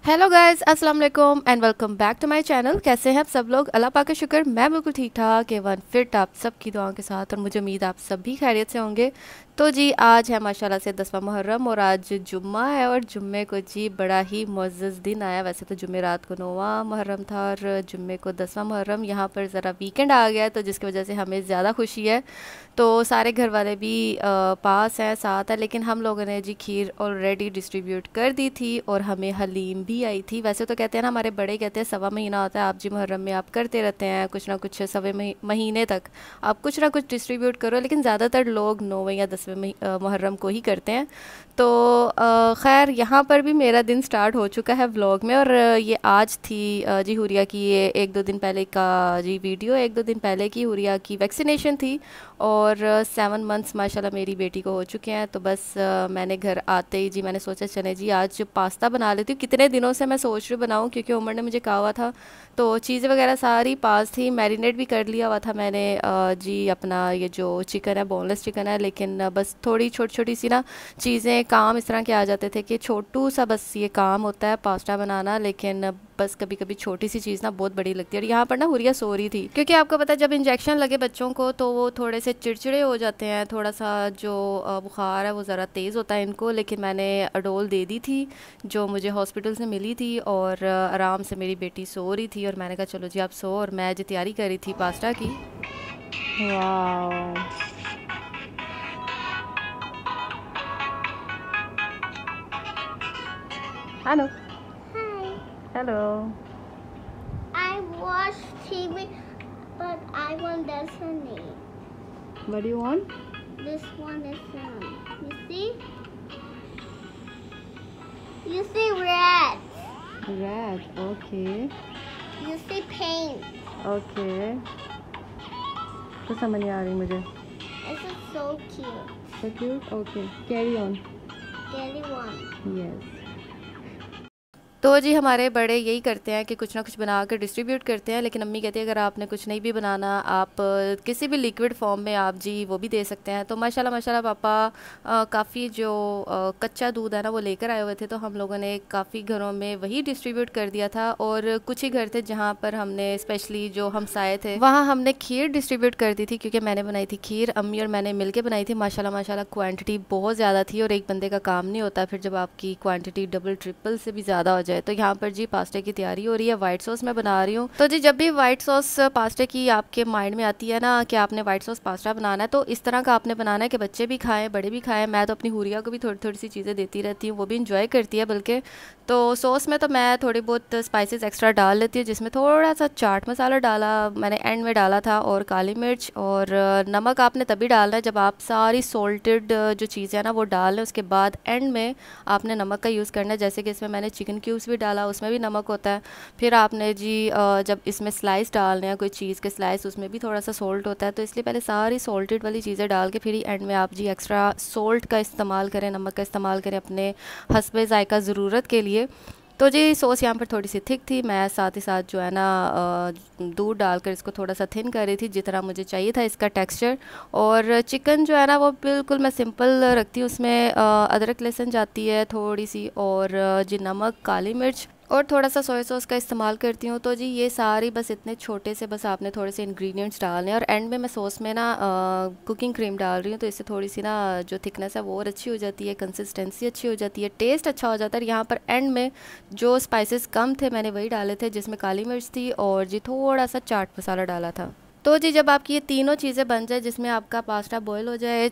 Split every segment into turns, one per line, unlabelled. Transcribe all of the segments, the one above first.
Hello guys, अस्सलाम वालेकुम and welcome back to my channel. कैसे हैं आप सब लोग? अल्लाह पाक का शुक्र, मैं बिल्कुल ठीक ठाक एवन फिट आप सबकी दुआओं के साथ, और मुझे उम्मीद आप सब भी खैरियत से होंगे। तो जी आज है माशाल्लाह से 10वां मुहर्रम और आज जुम्मा है, और जुम्मे को जी बड़ा ही मुअज़्ज़ज़ दिन आया। वैसे तो जुम्मे रात को 9वां मुहर्रम था और जुम्मे को 10वां मुहर्रम। यहाँ पर ज़रा वीकेंड आ गया है तो जिसकी वजह से हमें ज़्यादा खुशी है। तो सारे घर वाले भी पास हैं, साथ है, लेकिन हम लोगों ने जी खीर ऑलरेडी डिस्ट्रीब्यूट कर दी थी और हमें हलीम भी आई थी। वैसे तो कहते हैं ना, हमारे बड़े कहते हैं सवा महीना होता है, आप जी मुहर्रम में आप करते रहते हैं कुछ ना कुछ, सवे महीने तक आप कुछ ना कुछ डिस्ट्रीब्यूट करो, लेकिन ज़्यादातर लोग 9वें या 10वें मुहर्रम को ही करते हैं। तो खैर यहाँ पर भी मेरा दिन स्टार्ट हो चुका है व्लॉग में, और ये आज थी जी हुरिया की, ये एक दो दिन पहले का जी वीडियो, एक दो दिन पहले की हुरिया की वैक्सीनेशन थी। और 7 मंथ्स माशाल्लाह मेरी बेटी को हो चुके हैं। तो बस मैंने घर आते ही जी मैंने सोचा चले जी आज पास्ता बना लेती हूँ। कितने दिनों से मैं सोच रही हूँ बनाऊँ, क्योंकि उमर ने मुझे कहा हुआ था। तो चीज़ें वगैरह सारी पास थी, मैरिनेट भी कर लिया हुआ था मैंने जी अपना ये जो चिकन है, बोनलेस चिकन है, लेकिन बस थोड़ी छोटी छोटी सी ना चीज़ें, काम इस तरह के आ जाते थे कि छोटू सा बस ये काम होता है पास्ता बनाना, लेकिन बस कभी कभी छोटी सी चीज़ ना बहुत बड़ी लगती है। और यहाँ पर ना हुरिया सो रही थी, क्योंकि आपको पता है जब इंजेक्शन लगे बच्चों को तो वो थोड़े से चिड़चिड़े हो जाते हैं, थोड़ा सा जो बुखार है वो ज़रा तेज़ होता है इनको। लेकिन मैंने अडोल दे दी थी जो मुझे हॉस्पिटल से मिली थी, और आराम से मेरी बेटी सो रही थी, और मैंने कहा चलो जी आप सो, और मैं जी तैयारी कर रही थी पास्ता की। वाह। Hello.
Hi,
hello.
I watch TV, but I want Destiny.
What do you want?
This one is you see? You see red.
Red. Okay.
You see paint.
Okay. तो समझ नहीं आ रही मुझे।
This is so cute.
So cute? Okay, carry on.
Daddy one.
Yes. तो जी हमारे बड़े यही करते हैं कि कुछ ना कुछ बना कर डिस्ट्रीब्यूट करते हैं, लेकिन अम्मी कहती है अगर आपने कुछ नहीं भी बनाना, आप किसी भी लिक्विड फॉर्म में आप जी वो भी दे सकते हैं। तो माशाल्लाह माशाल्लाह पापा काफ़ी जो कच्चा दूध है ना वो लेकर आए हुए थे, तो हम लोगों ने काफ़ी घरों में वही डिस्ट्रीब्यूट कर दिया था। और कुछ ही घर थे जहाँ पर हमने स्पेशली जो हमसाए थे वहाँ हमने खीर डिस्ट्रीब्यूट कर दी थी, क्योंकि मैंने बनाई थी खीर, अम्मी और मैंने मिल के बनाई थी। माशाल्लाह माशाल्लाह क्वान्टिटी बहुत ज़्यादा थी, और एक बंदे का काम नहीं होता फिर जब आपकी क्वान्टिटी डबल ट्रिपल से भी ज़्यादा हो जाए। तो यहाँ पर जी पास्ते की तैयारी हो रही है, व्हाइट सॉस मैं बना रही हूँ। तो जी जब भी व्हाइट सॉस पास्ते की आपके माइंड में आती है ना कि आपने व्हाइट सॉस पास्ता बनाना है, तो इस तरह का आपने बनाना है कि बच्चे भी खाएं, बड़े भी खाएं। मैं तो अपनी हुरिया को भी थोड़ी थोड़ी सी चीज़ें देती रहती हूँ, वो भी इंजॉय करती है बल्कि। तो सॉस में तो मैं थोड़ी बहुत स्पाइसेस एक्स्ट्रा डाल लेती हूँ, जिसमें थोड़ा सा चाट मसाला डाला मैंने एंड में डाला था, और काली मिर्च, और नमक आपने तभी डालना है जब आप सारी सॉल्टेड जो चीज़ें हैं ना वो डाल लें, उसके बाद एंड में आपने नमक का यूज़ करना है। जैसे कि इसमें मैंने चिकन क्यूब्स भी डाला, उसमें भी नमक होता है। फिर आपने जी जब इसमें स्लाइस डालने हैं, कोई चीज़ के स्लाइस, उसमें भी थोड़ा सा सॉल्ट होता है, तो इसलिए पहले सारी सॉल्टेड वाली चीज़ें डाल के फिर ही एंड में आप जी एक्स्ट्रा सॉल्ट का इस्तेमाल करें, नमक का इस्तेमाल करें अपने हस्बे ज़ायका ज़रूरत के लिए। तो जी सॉस यहाँ पर थोड़ी सी थिक थी, मैं साथ ही साथ जो है ना दूध डालकर इसको थोड़ा सा थिन कर रही थी जितना मुझे चाहिए था इसका टेक्सचर। और चिकन जो है ना वो बिल्कुल मैं सिंपल रखती हूँ, उसमें अदरक लहसुन जाती है थोड़ी सी, और जी नमक, काली मिर्च, और थोड़ा सा सोया सॉस का इस्तेमाल करती हूँ। तो जी ये सारी बस इतने छोटे से बस आपने थोड़े से इंग्रेडिएंट्स डालने हैं, और एंड में मैं सॉस में ना कुकिंग क्रीम डाल रही हूँ, तो इससे थोड़ी सी ना जो थिकनेस है वो और अच्छी हो जाती है, कंसिस्टेंसी अच्छी हो जाती है, टेस्ट अच्छा हो जाता है। यहाँ पर एंड में जो स्पाइसेस कम थे मैंने वही डाले थे, जिसमें काली मिर्च थी और जी थोड़ा सा चाट मसाला डाला था। तो जी जब आपकी ये तीनों चीज़ें बन जाए, जिसमें आपका पास्ता बॉयल हो जाए,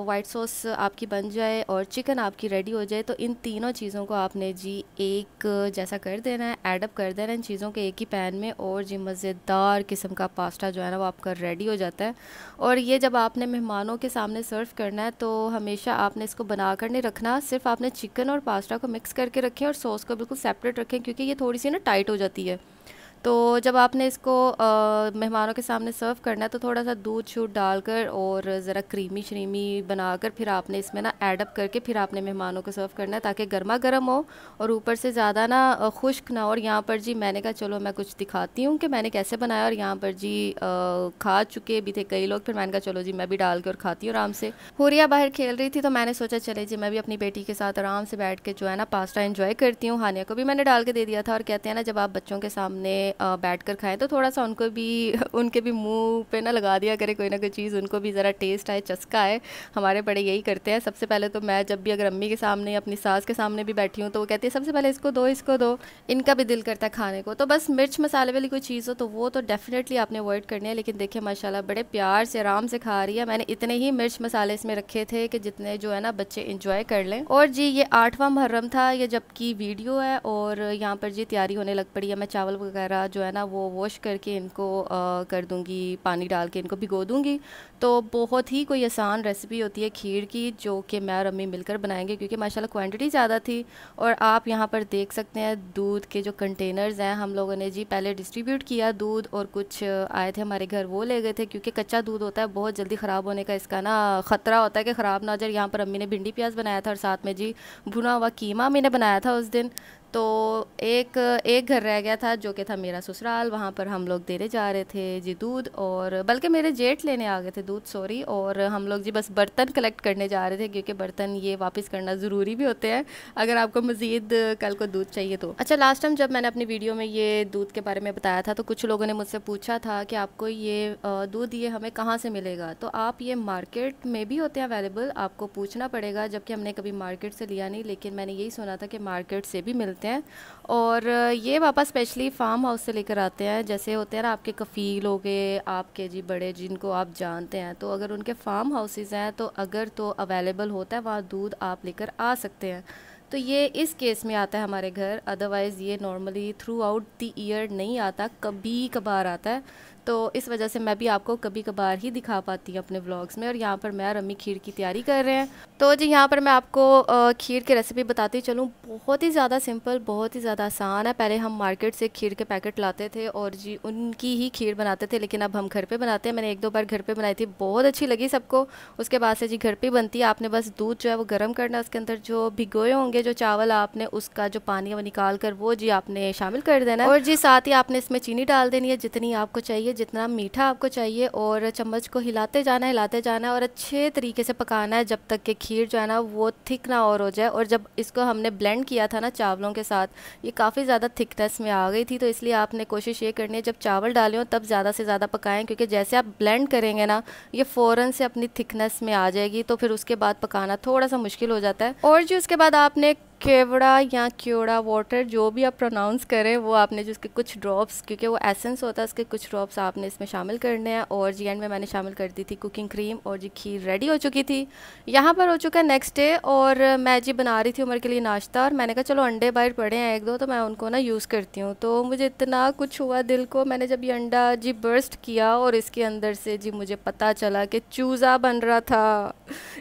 वाइट सॉस आपकी बन जाए, और चिकन आपकी रेडी हो जाए, तो इन तीनों चीज़ों को आपने जी एक जैसा कर देना है, एडअप कर देना है इन चीज़ों के एक ही पैन में, और जी मज़ेदार किस्म का पास्ता जो है ना वो आपका रेडी हो जाता है। और ये जब आपने मेहमानों के सामने सर्व करना है तो हमेशा आपने इसको बना कर नहीं रखना, सिर्फ आपने चिकन और पास्ता को मिक्स करके रखें और सॉस को बिल्कुल सेपरेट रखें, क्योंकि ये थोड़ी सी ना टाइट हो जाती है। तो जब आपने इसको मेहमानों के सामने सर्व करना है तो थोड़ा सा दूध शूध डालकर और ज़रा क्रीमी श्रीमी बनाकर फिर आपने इसमें ना ऐड अप करके फिर आपने मेहमानों को सर्व करना है, ताकि गर्मा गर्म हो और ऊपर से ज़्यादा ना खुश्क ना हो। और यहाँ पर जी मैंने कहा चलो मैं कुछ दिखाती हूँ कि मैंने कैसे बनाया। और यहाँ पर जी खा चुके भी थे कई लोग, फिर मैंने कहा चलो जी मैं भी डाल के और खाती हूँ आराम से। हुरिया बाहर खेल रही थी तो मैंने सोचा चले जी मैं भी अपनी बेटी के साथ आराम से बैठ के जो है ना पास्ता एंजॉय करती हूँ। हानिया को भी मैंने डाल के दे दिया था। और कहते हैं ना जब आप बच्चों के सामने बैठ कर खाएं तो थोड़ा सा उनको भी उनके भी मुंह पे ना लगा दिया करे कोई ना कोई चीज़, उनको भी ज़रा टेस्ट आए, चस्का आए। हमारे बड़े यही करते हैं। सबसे पहले तो मैं जब भी अगर अम्मी के सामने अपनी सास के सामने भी बैठी हूँ तो वो कहती है सबसे पहले इसको दो, इसको दो। इनका भी दिल करता है खाने को। तो बस मिर्च मसाले वाली कोई चीज़ हो तो वो तो डेफिनेटली आपने अवॉइड करनी है। लेकिन देखिए माशाल्लाह बड़े प्यार से आराम से खा रही है। मैंने इतने ही मिर्च मसाले इसमें रखे थे कि जितने जो है ना बच्चे इंजॉय कर लें। और जी ये 8वां मुहर्रम था ये जबकि वीडियो है। और यहाँ पर जी तैयारी होने लग पड़ी है। मैं चावल वगैरह जो है ना वो वॉश करके इनको कर दूँगी, पानी डाल के इनको भिगो दूँगी। तो बहुत ही कोई आसान रेसिपी होती है खीर की, जो कि मैं और अम्मी मिलकर बनाएंगे क्योंकि माशाल्लाह क्वांटिटी ज़्यादा थी। और आप यहाँ पर देख सकते हैं दूध के जो कंटेनर्स हैं हम लोगों ने जी पहले डिस्ट्रीब्यूट किया दूध, और कुछ आए थे हमारे घर वो ले गए थे क्योंकि कच्चा दूध होता है बहुत जल्दी ख़राब होने का इसका ना ख़तरा होता है कि ख़राब ना हो जाए। यहाँ पर अम्मी ने भिंडी प्याज बनाया था और साथ में जी भुना हुआ कीमा अम्मी ने बनाया था उस दिन। तो एक घर रह गया था जो कि था मेरा ससुराल, वहाँ पर हम लोग देने जा रहे थे जी दूध। और बल्कि मेरे जेठ लेने आ गए थे दूध, सॉरी। और हम लोग जी बस बर्तन कलेक्ट करने जा रहे थे क्योंकि बर्तन ये वापस करना ज़रूरी भी होते हैं अगर आपको मज़ीद कल को दूध चाहिए तो। अच्छा, लास्ट टाइम जब मैंने अपनी वीडियो में ये दूध के बारे में बताया था तो कुछ लोगों ने मुझसे पूछा था कि आपको ये दूध ये हमें कहाँ से मिलेगा। तो आप ये मार्केट में भी होते हैं अवेलेबल, आपको पूछना पड़ेगा, जबकि हमने कभी मार्केट से लिया नहीं। लेकिन मैंने यही सुना था कि मार्केट से भी मिलते हैं। और ये पापा स्पेशली फार्म हाउस से लेकर आते हैं। जैसे होते हैं ना आपके कफ़ील हो गए, आपके जी बड़े जिनको आप जानते हैं, तो अगर उनके फार्म हाउसेस हैं तो अगर तो अवेलेबल होता है वहाँ दूध आप लेकर आ सकते हैं। तो ये इस केस में आता है हमारे घर, अदरवाइज़ ये normally through out the year नहीं आता, कभी कभार आता है। तो इस वजह से मैं भी आपको कभी कभार ही दिखा पाती हूँ अपने व्लॉग्स में। और यहाँ पर मैं और अम्मी खीर की तैयारी कर रहे हैं। तो जी यहाँ पर मैं आपको खीर की रेसिपी बताती चलूँ। बहुत ही ज़्यादा सिंपल, बहुत ही ज़्यादा आसान है। पहले हम मार्केट से खीर के पैकेट लाते थे और जी उनकी ही खीर बनाते थे, लेकिन अब हम घर पे बनाते हैं। मैंने 1-2 बार घर पे बनाई थी, बहुत अच्छी लगी सबको। उसके बाद से जी घर पे बनती है। आपने बस दूध जो है वो गर्म करना है, उसके अंदर जो भिगोए होंगे जो चावल आपने उसका जो पानी है वो निकाल कर वो जी आपने शामिल कर देना है। और जी साथ ही आपने इसमें चीनी डाल देनी है जितनी आपको चाहिए, जितना मीठा आपको चाहिए। और चम्मच को हिलाते जाना है, हिलाते जाना है और अच्छे तरीके से पकाना है जब तक कि खीर जो है ना वो थिक ना और हो जाए। और जब इसको हमने ब्लेंड किया था ना चावलों के साथ, ये काफ़ी ज़्यादा थिकनेस में आ गई थी। तो इसलिए आपने कोशिश ये करनी है जब चावल डाले हो तब ज़्यादा से ज़्यादा पकाएं, क्योंकि जैसे आप ब्लेंड करेंगे ना ये फ़ौरन से अपनी थिकनेस में आ जाएगी। तो फिर उसके बाद पकाना थोड़ा सा मुश्किल हो जाता है। और जी उसके बाद आपने केवड़ा या क्योड़ा वाटर जो भी आप प्रोनाउंस करें वो आपने जो उसके कुछ ड्रॉप्स, क्योंकि वो एसेंस होता है उसके कुछ ड्रॉप्स आपने इसमें शामिल करने हैं। और जी एंड में मैंने शामिल कर दी थी कुकिंग क्रीम। और जी खीर रेडी हो चुकी थी। यहाँ पर हो चुका है नेक्स्ट डे और मैं जी बना रही थी उमर के लिए नाश्ता। और मैंने कहा चलो अंडे बाहर पड़े हैं 1-2 तो मैं उनको ना यूज़ करती हूँ। तो मुझे इतना कुछ हुआ दिल को, मैंने जब ये अंडा जी बर्स्ट किया और इसके अंदर से जी मुझे पता चला कि चूज़ा बन रहा था।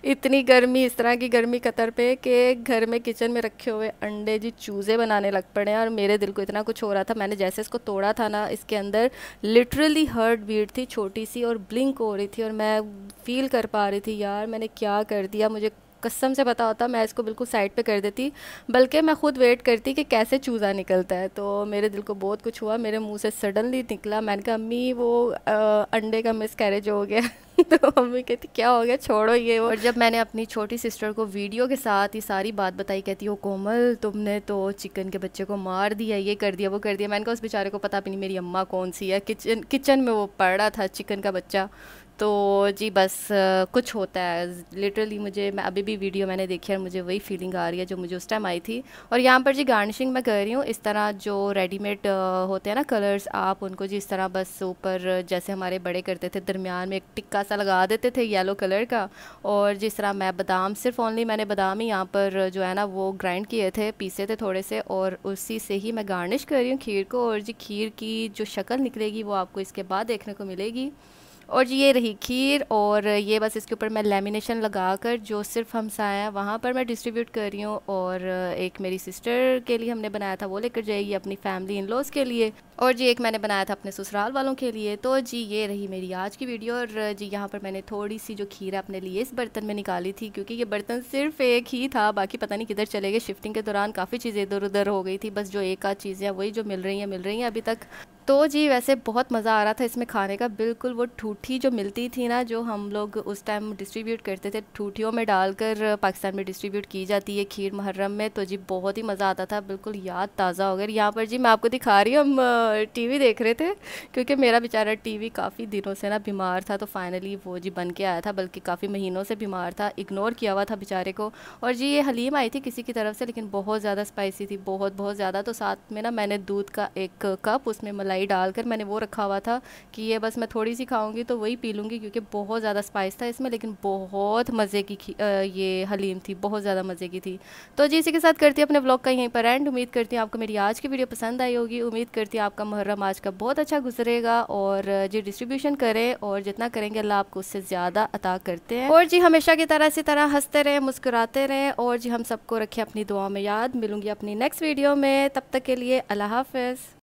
इतनी गर्मी, इस तरह की गर्मी कतर पे कि घर में किचन में रखे हुए अंडे जी चूज़े बनाने लग पड़े हैं। और मेरे दिल को इतना कुछ हो रहा था, मैंने जैसे इसको तोड़ा था ना इसके अंदर लिटरली हार्ट बीट थी छोटी सी और ब्लिंक हो रही थी। और मैं फील कर पा रही थी यार मैंने क्या कर दिया। मुझे कसम से पता होता मैं इसको बिल्कुल साइड पे कर देती, बल्कि मैं खुद वेट करती कि कैसे चूज़ा निकलता है। तो मेरे दिल को बहुत कुछ हुआ, मेरे मुंह से सडनली निकला। मैंने कहा अम्मी वो अंडे का मिसकैरेज हो गया। तो मम्मी कहती क्या हो गया, छोड़ो ये वो। और जब मैंने अपनी छोटी सिस्टर को वीडियो के साथ ये सारी बात बताई, कहती हो कोमल तुमने तो चिकन के बच्चे को मार दिया, ये कर दिया वो कर दिया। मैंने कहा उस बेचारे को पता भी नहीं मेरी अम्मा कौन सी है, किचन में वो पड़ रहा था चिकन का बच्चा। तो जी बस कुछ होता है लिटरली। मैं अभी भी वीडियो मैंने देखी और मुझे वही फीलिंग आ रही है जो मुझे उस टाइम आई थी। और यहाँ पर जी गार्निशिंग मैं कर रही हूँ इस तरह, जो रेडीमेड होते हैं ना कलर्स, आप उनको जी इस तरह बस ऊपर जैसे हमारे बड़े करते थे दरमियान में एक टिक्का सा लगा देते थे येलो कलर का। और जिस तरह मैं बादाम, सिर्फ ओनली मैंने बादाम ही यहाँ पर जो है ना वो ग्राइंड किए थे, पीसे थे थोड़े से, और उसी से ही मैं गार्निश कर रही हूँ खीर को। और जी खीर की जो शक्ल निकलेगी वो आपको इसके बाद देखने को मिलेगी। और जी ये रही खीर, और ये बस इसके ऊपर मैं लेमिनेशन लगा कर जो सिर्फ हमसाया है वहाँ पर मैं डिस्ट्रीब्यूट कर रही हूँ। और एक मेरी सिस्टर के लिए हमने बनाया था, वो लेकर जाएगी अपनी फैमिली इन लॉज के लिए। और जी एक मैंने बनाया था अपने ससुराल वालों के लिए। तो जी ये रही मेरी आज की वीडियो। और जी यहाँ पर मैंने थोड़ी सी जो खीर है अपने लिए इस बर्तन में निकाली थी, क्योंकि ये बर्तन सिर्फ एक ही था, बाकी पता नहीं किधर चले गए। शिफ्टिंग के दौरान काफ़ी चीज़ें इधर उधर हो गई थी, बस जो एक आध चीज़ें हैं वही जो मिल रही हैं अभी तक। तो जी वैसे बहुत मज़ा आ रहा था इसमें खाने का। बिल्कुल वो ठूठी जो मिलती थी ना, जो हम लोग उस टाइम डिस्ट्रीब्यूट करते थे, ठूठियों में डालकर पाकिस्तान में डिस्ट्रीब्यूट की जाती है खीर मुहर्रम में। तो जी बहुत ही मज़ा आता था, बिल्कुल याद ताज़ा हो गया। यहाँ पर जी मैं आपको दिखा रही हूँ, हम टीवी देख रहे थे, क्योंकि मेरा बेचारा टीवी काफ़ी दिनों से ना बीमार था, तो फाइनली वो जी बन के आया था, बल्कि काफ़ी महीनों से बीमार था, इग्नोर किया हुआ था बेचारे को। और जी ये हलीम आई थी किसी की तरफ से, लेकिन बहुत ज़्यादा स्पाइसी थी, बहुत बहुत ज़्यादा। तो साथ में ना मैंने दूध का एक कप, उसमें मलाई डालकर मैंने वो रखा हुआ था कि ये बस मैं थोड़ी सी खाऊंगी तो वही पी लूँगी, क्योंकि बहुत ज़्यादा स्पाइस था इसमें, लेकिन बहुत मज़े की ये हलीम थी, बहुत ज़्यादा मज़े की थी। तो जी इसी के साथ करती हूँ अपने व्लॉग का यहीं पर एंड। उम्मीद करती हूँ आपको मेरी आज की वीडियो पसंद आई होगी। उम्मीद करती हूँ आपका मुहर्रम आज का बहुत अच्छा गुजरेगा। और जी डिस्ट्रीब्यूशन करें, और जितना करेंगे अल्लाह आपको उससे ज़्यादा अता करते हैं। और जी हमेशा की तरह इसी तरह हंसते रहें, मुस्कुराते रहें, और जी हम सबको रखें अपनी दुआ में याद। मिलूंगी अपनी नेक्स्ट वीडियो में, तब तक के लिए अल्लाह हाफ़िज़।